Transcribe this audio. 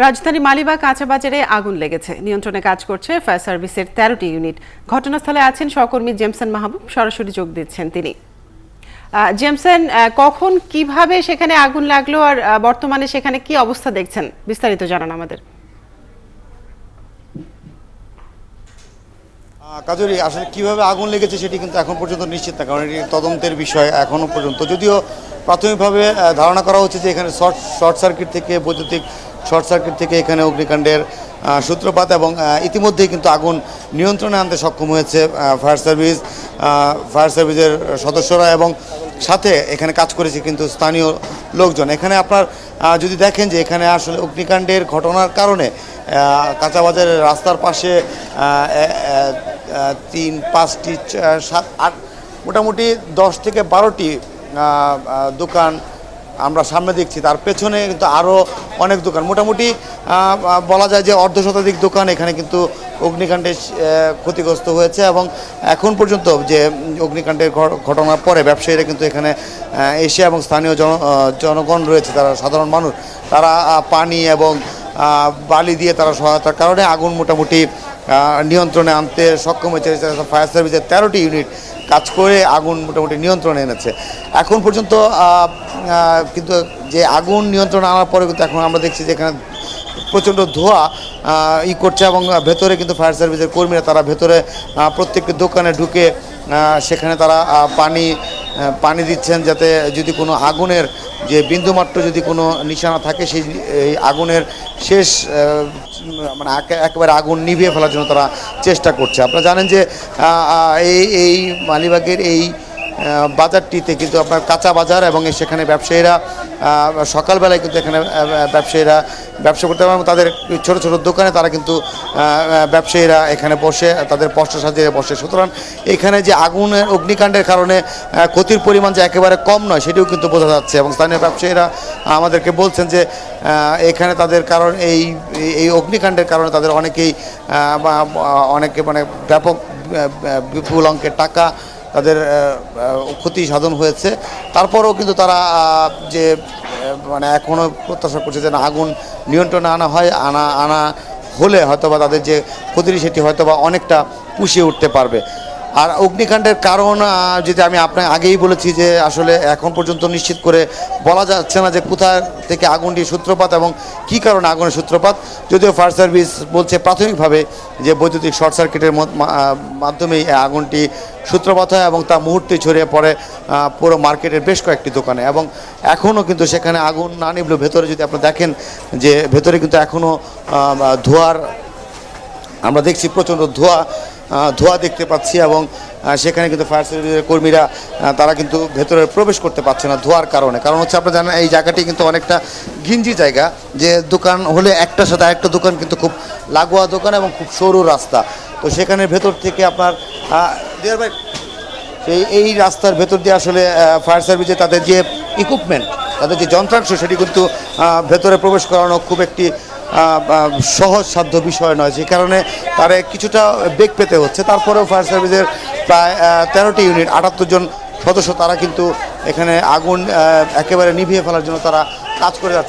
রাজধানী মালিবাগ কাঁচা বাজারে আগুন লেগেছে। নিয়ন্ত্রণে কাজ করছে ফায়ার সার্ভিসের 13টি ইউনিট। ঘটনাস্থলে আছেন সহকর্মী জেমসন মাহবুব, সরাসরি যোগ দিচ্ছেন তিনি। জেমসন, কখন কিভাবে সেখানে আগুন লাগলো আর বর্তমানে সেখানে কি অবস্থা দেখছেন, বিস্তারিত জানান আমাদের। কাজরি আসলে কিভাবে আগুন লেগেছে সেটি কিন্তু এখন পর্যন্ত নিশ্চিত না, কারণ এটি তদন্তের বিষয় এখনও পর্যন্ত। যদিও প্রাথমিকভাবে ধারণা করা হচ্ছে যে এখানে শর্ট সার্কিট থেকে, বৈদ্যুতিক শর্ট সার্কিট থেকে এখানে অগ্নিকাণ্ডের সূত্রপাত, এবং ইতিমধ্যেই কিন্তু আগুন নিয়ন্ত্রণে আনতে সক্ষম হয়েছে ফায়ার সার্ভিসের সদস্যরা, এবং সাথে এখানে কাজ করেছে কিন্তু স্থানীয় লোকজন। এখানে আপনার যদি দেখেন যে এখানে আসলে অগ্নিকাণ্ডের ঘটনার কারণে কাঁচা বাজারের রাস্তার পাশে 3, 5টি, 7, 8, মোটামুটি 10 থেকে 12টি দোকান আমরা সামনে দেখছি। তার পেছনে কিন্তু আরও অনেক দোকান, মোটামুটি বলা যায় যে অর্ধশতাধিক দোকান এখানে কিন্তু অগ্নিকাণ্ডে ক্ষতিগ্রস্ত হয়েছে। এবং এখন পর্যন্ত যে অগ্নিকাণ্ডের ঘটনার পরে ব্যবসায়ীরা কিন্তু এখানে এসে, এবং স্থানীয় জনগণ রয়েছে, তারা সাধারণ মানুষ, তারা পানি এবং বালি দিয়ে তারা সহায়তার কারণে আগুন মোটামুটি নিয়ন্ত্রণে আনতে সক্ষম হয়েছে। ফায়ার সার্ভিসের 13টি ইউনিট কাজ করে আগুন মোটামুটি নিয়ন্ত্রণে এনেছে এখন পর্যন্ত। কিন্তু যে আগুন নিয়ন্ত্রণে আনার পরে কিন্তু এখন আমরা দেখছি যে এখানে প্রচণ্ড ধোঁয়া করছে, এবং ভেতরে কিন্তু ফায়ার সার্ভিসের কর্মীরা তারা ভেতরে প্রত্যেকটি দোকানে ঢুকে সেখানে তারা পানি দিচ্ছেন, যাতে যদি কোনো আগুনের যে বিন্দুমাত্র যদি কোনো নিশানা থাকে, সেই আগুনের শেষ মানে একেবারে আগুন নিভিয়ে ফেলার জন্য তারা চেষ্টা করছে। আপনারা জানেন যে এই মালিবাগের এই বাজারটিতে কিন্তু আপনার কাঁচা বাজার, এবং সেখানে ব্যবসায়ীরা সকালবেলায় কিন্তু এখানে ব্যবসায়ীরা ব্যবসা করতে পারেন। তাদের ছোট ছোট দোকানে তারা কিন্তু ব্যবসায়ীরা এখানে বসে তাদের পসরা সাজিয়ে বসে। সুতরাং এখানে যে আগুনের অগ্নিকাণ্ডের কারণে ক্ষতির পরিমাণ যে একেবারে কম নয় সেটিও কিন্তু বোঝা যাচ্ছে, এবং স্থানীয় ব্যবসায়ীরা আমাদেরকে বলছেন যে এখানে তাদের কারণ এই অগ্নিকাণ্ডের কারণে তাদের অনেকে মানে ব্যাপক বিপুল অঙ্কের টাকা তাদের ক্ষতি সাধন হয়েছে। তারপরেও কিন্তু তারা যে মানে এখনও প্রত্যাশা করছে যে আগুন নিয়ন্ত্রণে আনা হলে হয়তোবা তাদের যে ক্ষতি সেটি হয়তোবা অনেকটা পুষিয়ে উঠতে পারবে। আর অগ্নিকাণ্ডের কারণ যদি আমি আপনাকে আগেই বলেছি যে আসলে এখন পর্যন্ত নিশ্চিত করে বলা যাচ্ছে না যে কোথায় থেকে আগুনটির সূত্রপাত এবং কী কারণে আগুনের সূত্রপাত। যদিও ফায়ার সার্ভিস বলছে প্রাথমিকভাবে যে বৈদ্যুতিক শর্ট সার্কিটের মাধ্যমেই আগুনটি সূত্রপাত হয়, এবং তা মুহূর্তেই ছড়িয়ে পড়ে পুরো মার্কেটের বেশ কয়েকটি দোকানে। এবং এখনও কিন্তু সেখানে আগুন না নিভলেও ভেতরে যদি আপনি দেখেন যে ভেতরে কিন্তু এখনও ধোঁয়ার আমরা দেখছি, প্রচণ্ড ধোঁয়া দেখতে পাচ্ছি, এবং সেখানে কিন্তু ফায়ার সার্ভিসের কর্মীরা তারা কিন্তু ভেতরে প্রবেশ করতে পারছে না ধোঁয়ার কারণে। কারণ হচ্ছে আপনারা জানেন এই জায়গাটি কিন্তু অনেকটা ঘিঞ্জি জায়গা, যে দোকান হলে একটার সাথে আরেকটা দোকান কিন্তু খুব লাগোয়া দোকান এবং খুব সরু রাস্তা। তো সেখানে ভেতর থেকে আপনার এই রাস্তার ভেতর দিয়ে আসলে ফায়ার সার্ভিসে তাদের যে ইকুইপমেন্ট, তাদের যে যন্ত্রাংশ, সেটি কিন্তু ভেতরে প্রবেশ করানো খুব একটি সহজসাধ্য বিষয় নয়, যে কারণে তারা কিছুটা বেগ পেতে হচ্ছে। তারপরেও ফায়ার সার্ভিসের প্রায় 13টি ইউনিট, 78 জন সদস্য, তারা কিন্তু এখানে আগুন একেবারে নিভিয়ে ফেলার জন্য তারা কাজ করে যাচ্ছে।